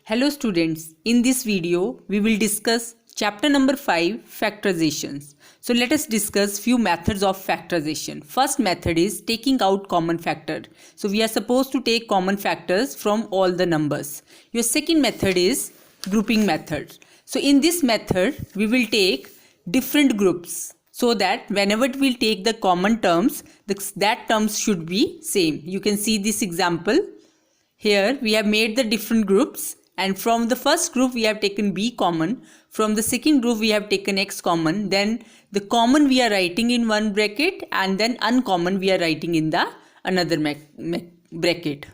Hello students, in this video we will discuss chapter number 5 factorizations. So let us discuss few methods of factorization. First method is taking out common factor. So we are supposed to take common factors from all the numbers. Your second method is grouping method. So in this method we will take different groups so that whenever we'll take the common terms, that terms should be same. You can see this example. Here we have made the different groups, and from the first group we have taken B common, from the second group we have taken X common, then the common we are writing in one bracket and then uncommon we are writing in the another bracket.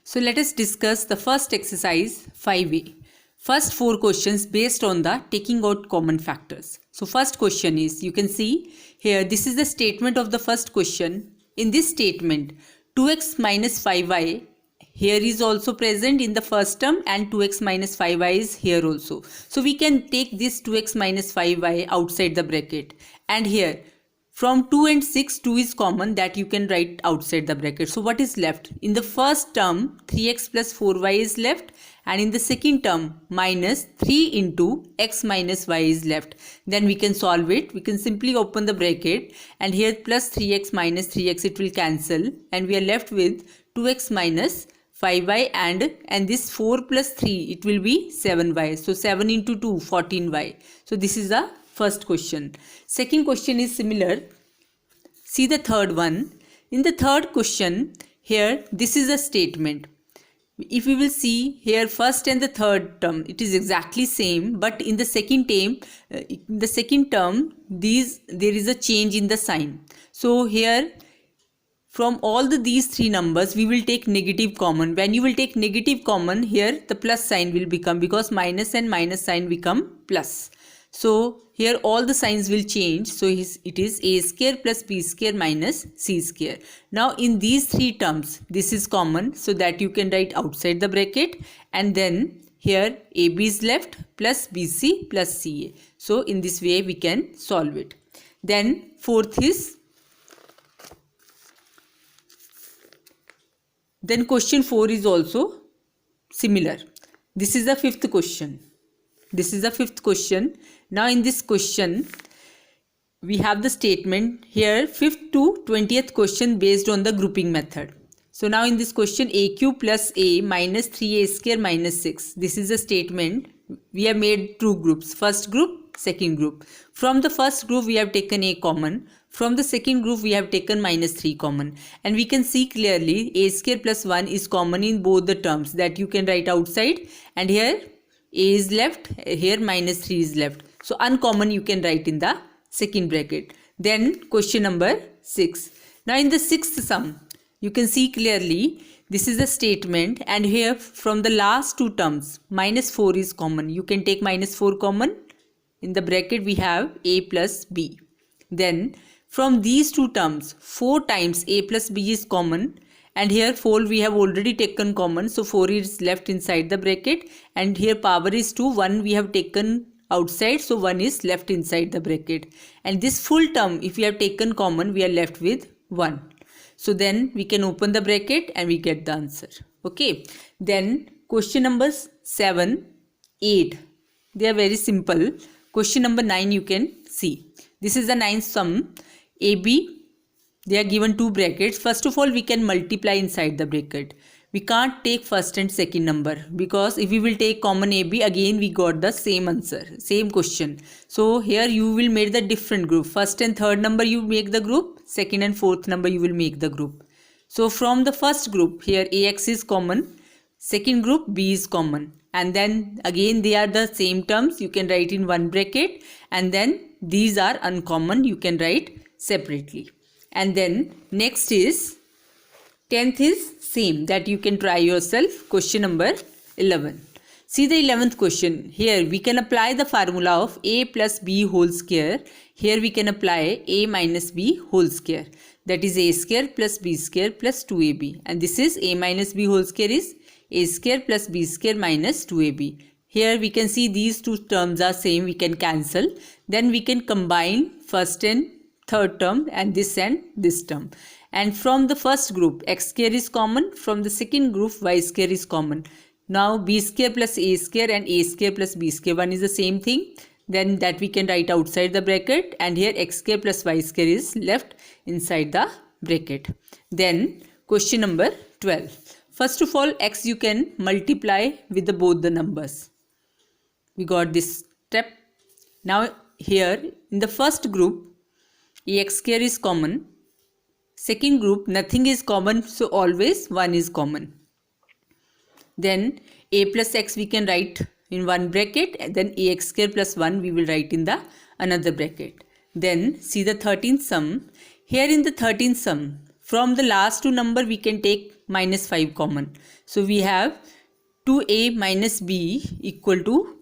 So let us discuss the first exercise 5A. First 4 questions based on the taking out common factors. So first question is, you can see here, this is the statement of the first question. In this statement, 2x minus 5y here is also present in the first term and 2x minus 5y is here also. So we can take this 2x minus 5y outside the bracket, and here from 2 and 6 2 is common, that you can write outside the bracket. So what is left? In the first term 3x plus 4y is left, and in the second term minus 3 into x minus y is left. Then we can solve it. We can simply open the bracket, and here plus 3x minus 3x, it will cancel, and we are left with 2x minus 5y, and this 4 plus 3, it will be 7y. So 7 into 2, 14y. So this is the first question. Second question is similar. See the third one. In the third question, here this is a statement. If we will see here, first and the third term, it is exactly same, but in the second term, there is a change in the sign. So here from all these three numbers we will take negative common. When you will take negative common, here the plus sign will become, because minus and minus sign become plus. So here all the signs will change. So it is a square plus b square minus c square. Now in these three terms, this is common, so that you can write outside the bracket, and then here ab is left plus bc plus ca. So in this way we can solve it. Then fourth is, then question 4 is also similar. This is the fifth question. Now in this question we have the statement here, 5th to 20th question based on the grouping method. So now in this question, aq plus a minus 3a square minus 6. This is a statement. We have made two groups, first group, second group. From the first group we have taken a common. From the second group we have taken minus 3 common. And we can see clearly a square plus 1 is common in both the terms, that you can write outside, and here a is left, here minus 3 is left. So uncommon you can write in the second bracket. Then question number 6. Now in the sixth sum, you can see clearly this is a statement, and here from the last two terms minus 4 is common. You can take minus 4 common. In the bracket we have a plus b. Then from these two terms 4 times a plus b is common, and here 4 we have already taken common, so 4 is left inside the bracket, and here power is 2, 1 we have taken outside, so 1 is left inside the bracket, and this full term if we have taken common, we are left with 1. So then we can open the bracket and we get the answer. Okay, then question numbers 7, 8, they are very simple. Question number 9 you can see. This is the ninth sum. AB, they are given two brackets. First of all, we can multiply inside the bracket. We can't take first and second number, because if we will take common AB, again we got the same answer, same question. So here you will make the different group. First and third number you make the group, second and fourth number you will make the group. So from the first group, here AX is common, second group B is common, and then again they are the same terms, you can write in one bracket, and then these are uncommon, you can write separately. And then next is 10th is same, that you can try yourself. Question number 11. See the 11th question. Here we can apply the formula of a plus b whole square. Here we can apply a minus b whole square, that is a square plus b square plus 2ab, and this is a minus b whole square is a square plus b square minus 2ab. Here we can see these two terms are same, we can cancel. Then we can combine first and third term and this term, and from the first group x square is common, from the second group y square is common. Now b square plus a square and a square plus b square, one is the same thing. Then that we can write outside the bracket, and here x square plus y square is left inside the bracket. Then question number 12. First of all, x you can multiply with both the numbers. We got this step. Now here in the first group, ax square is common. Second group, nothing is common, so always 1 is common. Then a plus x we can write in one bracket, and then ax square plus 1 we will write in the another bracket. Then see the 13th sum. Here in the 13th sum, from the last two number we can take minus 5 common. So we have 2a minus b equal to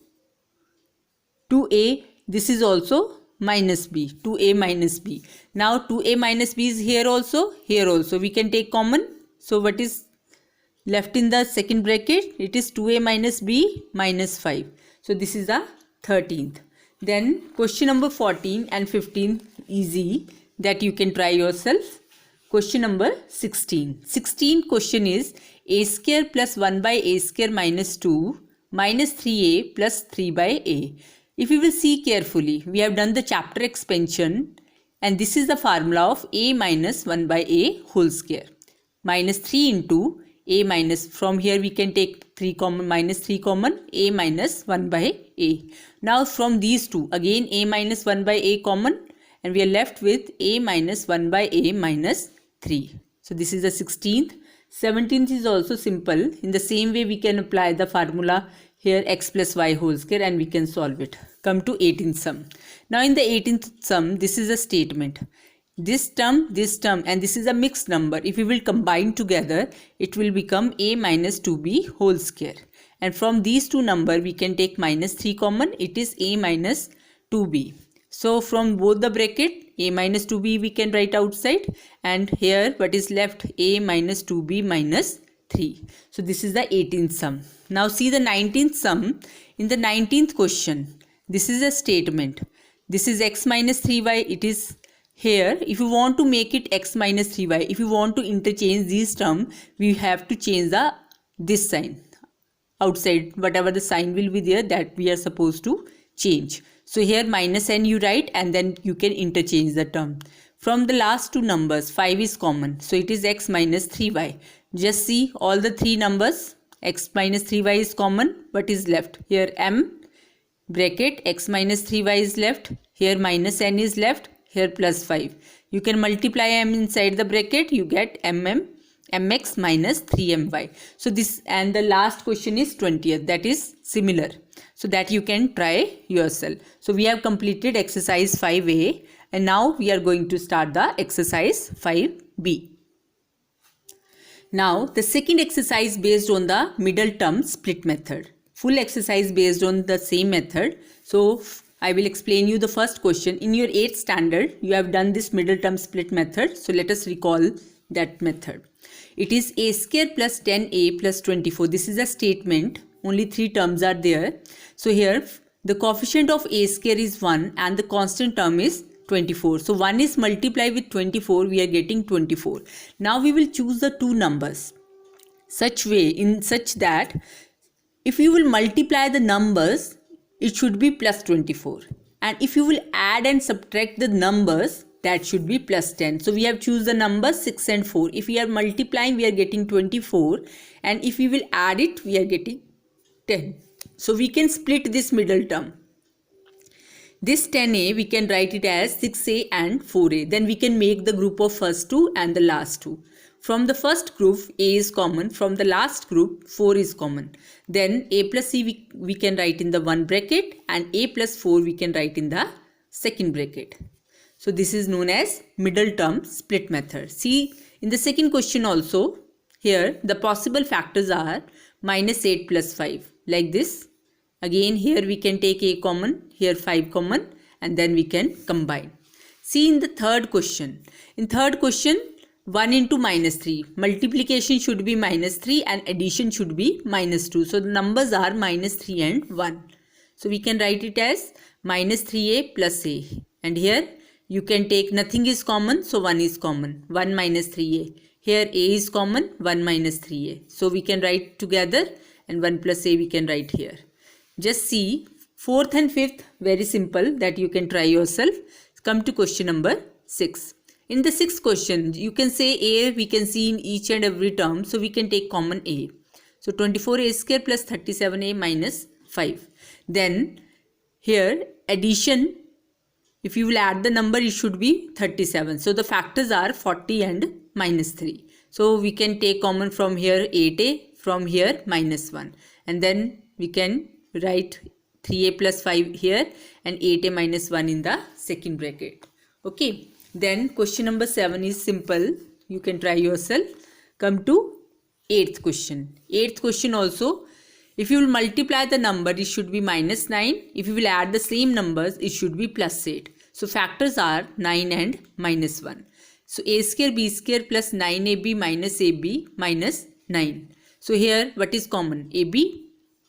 2a. This is also minus b, 2a minus b. Now 2a minus b is here also, we can take common. So what is left in the second bracket? It is 2a minus b minus 5. So this is the 13th. Then question number 14 and 15 easy, that you can try yourself. Question number 16. 16 question is a square plus 1 by a square minus 2 minus 3a plus 3 by a. If you will see carefully, we have done the chapter expansion, and this is the formula of a minus 1 by a whole square. Minus 3 into a minus, from here we can take 3 common, minus 3 common, a minus 1 by a. Now from these two, again a minus 1 by a common, and we are left with a minus 1 by a minus 3. So this is the 16th. 17th is also simple. In the same way we can apply the formula here, x plus y whole square, and we can solve it. Come to 18th sum. Now in the 18th sum, this is a statement. This term, and this is a mixed number. If we will combine together, it will become a minus 2b whole square. And from these two numbers, we can take minus 3 common. It is a minus 2b. So from both the bracket, a minus 2b we can write outside. And here what is left? A minus 2b minus 3. So this is the 18th sum. Now see the 19th sum. In the 19th question, this is a statement. This is x minus 3y. It is here. If you want to make it x minus 3y, if you want to interchange these terms, we have to change this sign outside. Whatever the sign will be there, that we are supposed to change. So here minus n you write, and then you can interchange the term. From the last two numbers, 5 is common. So it is x minus 3y. Just see all the three numbers. X minus 3y is common. What is left? Here m bracket x minus 3y is left. Here minus n is left. Here plus 5. You can multiply m inside the bracket. You get mx minus 3my. So this, and the last question is 20th. That is similar. So that you can try yourself. So we have completed exercise 5a, and now we are going to start the exercise 5b. Now the second exercise based on the middle term split method. Full exercise based on the same method. So I will explain you the first question. In your 8th standard, you have done this middle term split method. So let us recall that method. It is a square plus 10a plus 24. This is a statement. Only 3 terms are there. So here the coefficient of a square is 1 and the constant term is 24. So 1 is multiplied with 24. We are getting 24. Now we will choose the two numbers such that if you will multiply the numbers, it should be plus 24. And if you will add and subtract the numbers, that should be plus 10. So we have choose the numbers 6 and 4. If we are multiplying, we are getting 24. And if we will add it, we are getting 10. So we can split this middle term. This 10a, we can write it as 6a and 4a. Then we can make the group of first two and the last two. From the first group, a is common. From the last group, 4 is common. Then a plus c we can write in the one bracket, and a plus 4 we can write in the second bracket. So this is known as middle term split method. See, in the second question also, here the possible factors are minus 8 plus 5, like this. Again here we can take a common, here 5 common, and then we can combine. See in the third question. In third question, 1 into minus 3. Multiplication should be minus 3 and addition should be minus 2. So the numbers are minus 3 and 1. So we can write it as minus 3a plus a. And here you can take nothing is common, so 1 is common. 1 minus 3a. Here a is common, 1 minus 3a. So we can write together, and 1 plus a we can write here. Just see 4th and 5th, very simple, that you can try yourself. Come to question number 6. In the 6th question, you can say a we can see in each and every term, so we can take common a. So 24a square plus 37a minus 5. Then here addition, if you will add the number, it should be 37. So the factors are 40 and minus 3. So we can take common from here 8a, from here minus 1. And then we can write 3a plus 5 here and 8a minus 1 in the second bracket. Okay. Then question number 7 is simple. You can try yourself. Come to 8th question. 8th question also, if you will multiply the number, it should be minus 9. If you will add the same numbers, it should be plus 8. So factors are 9 and minus 1. So a square b square plus 9ab minus ab minus 9. So here what is common? Ab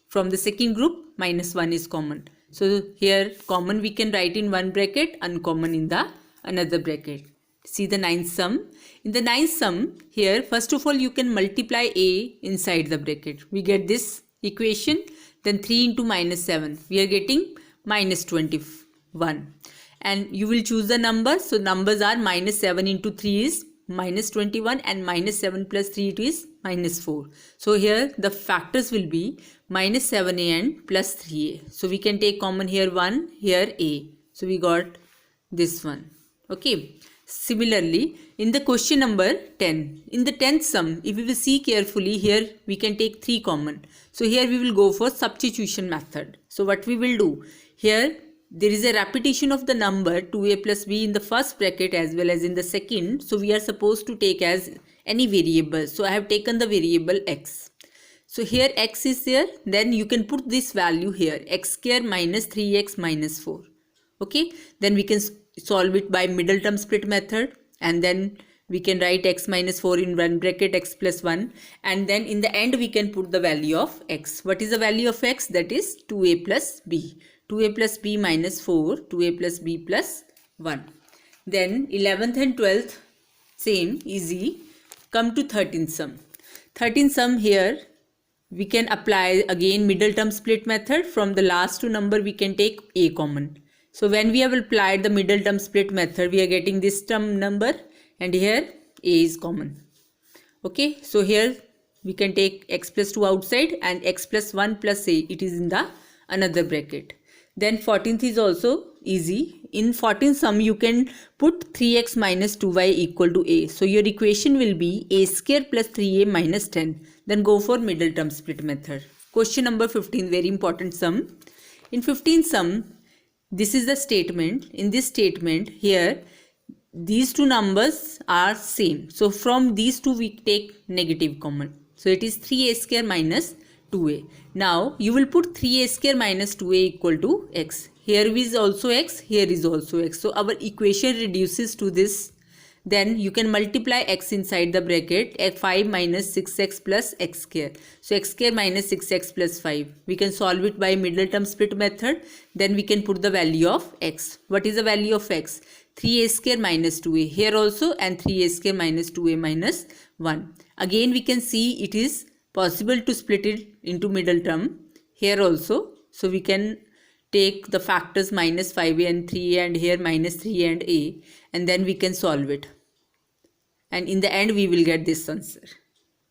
from the second group, minus 1 is common. So here common we can write in one bracket, uncommon in the another bracket. See the 9th sum. In the 9th sum, here first of all you can multiply a inside the bracket. We get this equation. Then 3 into minus 7. We are getting minus 21. And you will choose the number. So numbers are minus 7 into 3 is minus 21 and minus 7 plus 3 it is minus 4. So here the factors will be minus 7a and plus 3a. So we can take common here 1, here a. So we got this one. Okay. Similarly, in the question number 10, in the 10th sum, if we will see carefully, here we can take 3 common. So here we will go for substitution method. So what we will do, here there is a repetition of the number 2a plus b in the first bracket as well as in the second. So we are supposed to take as any variable. So I have taken the variable x. So here x is there, then you can put this value here, x square minus 3x minus 4. Okay, then we can solve it by middle term split method, and then we can write x minus 4 in one bracket, x plus 1, and then in the end we can put the value of x. What is the value of x? That is 2a plus b. 2a plus b minus 4, 2a plus b plus 1. Then 11th and 12th, same, easy. Come to 13th sum. 13th sum, here we can apply again middle term split method. From the last two number we can take a common. So when we have applied the middle term split method, we are getting this term number, and here a is common. Okay, so here we can take x plus 2 outside and x plus 1 plus a, it is in the another bracket. Then 14th is also easy. In 14th sum you can put 3x minus 2y equal to a. So your equation will be a square plus 3a minus 10. Then go for middle term split method. Question number 15, very important sum. In 15th sum, this is the statement. In this statement here, these two numbers are same. So from these two we take negative common. So it is 3a square minus 2a. Now you will put 3a square minus 2a equal to x. Here is also x, here is also x. So our equation reduces to this. Then you can multiply x inside the bracket, 5 minus 6x plus x square. So x square minus 6x plus 5. We can solve it by middle term split method. Then we can put the value of x. What is the value of x? 3a square minus 2a. Here also, and 3a square minus 2a minus 1. Again we can see it is possible to split it into middle term. Here also. So we can take the factors minus 5a and 3a, and here minus 3a and a, and then we can solve it, and in the end we will get this answer.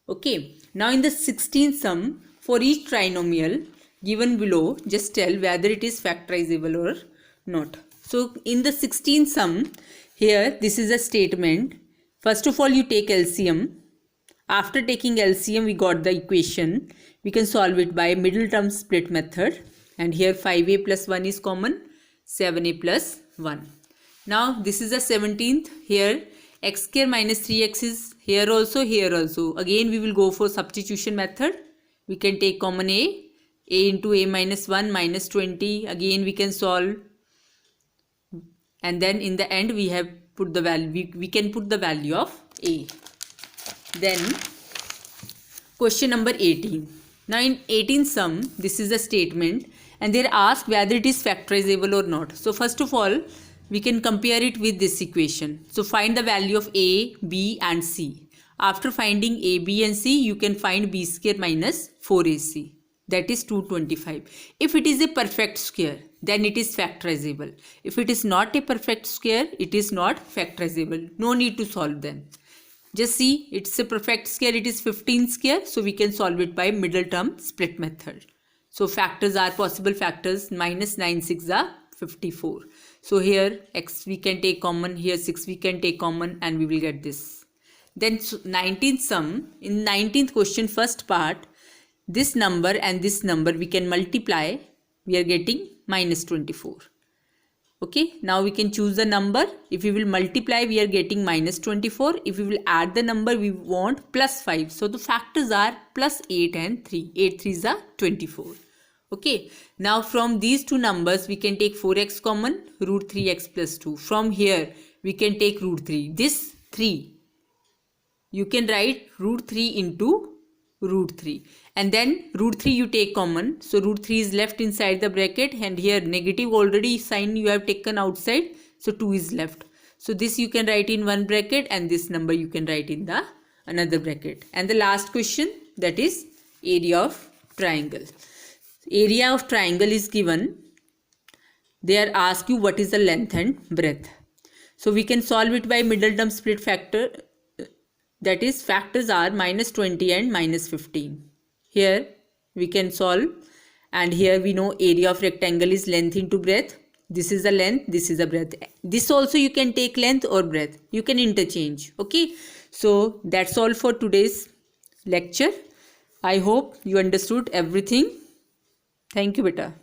Okay, now in the 16th sum, for each trinomial given below, just tell whether it is factorizable or not. So in the 16th sum, here this is a statement. First of all you take LCM. After taking LCM we got the equation. We can solve it by middle term split method. And here 5a plus 1 is common, 7a plus 1. Now this is the 17th. Here x square minus 3x is here also, here also. Again we will go for substitution method. We can take common a into a minus 1 minus 20. Again we can solve. And then in the end we have put the value, we can put the value of a. Then question number 18. Now in 18th sum, this is a statement, and they are asked whether it is factorizable or not. So first of all, we can compare it with this equation. So find the value of a, b and c. After finding a, b and c, you can find b square minus 4ac. that is 225. If it is a perfect square, then it is factorizable. If it is not a perfect square, it is not factorizable. No need to solve them. Just see, it's a perfect square, it is 15 square, so we can solve it by middle term split method. So factors are possible factors, minus 9 6 are 54. So here x we can take common, here 6 we can take common, and we will get this. Then 19th sum, in 19th question first part, this number and this number we can multiply, we are getting minus 24. Okay, now we can choose the number. If we will multiply, we are getting minus 24. If we will add the number, we want plus 5. So the factors are plus 8 and 3. 8 3s are 24. Okay, now from these two numbers, we can take 4x common, root 3x plus 2. From here, we can take root 3. This 3, you can write root 3 into root 3, and then root 3 you take common, so root 3 is left inside the bracket, and here negative already sign you have taken outside, so 2 is left. So this you can write in one bracket, and this number you can write in the another bracket. And the last question, that is area of triangle. Area of triangle is given. They are asked you what is the length and breadth. So we can solve it by middle term split factor. That is, factors are minus 20 and minus 15. Here we can solve, and here we know area of rectangle is length into breadth. This is the length, this is the breadth. This also you can take length or breadth. You can interchange. Okay. So that's all for today's lecture. I hope you understood everything. Thank you, beta.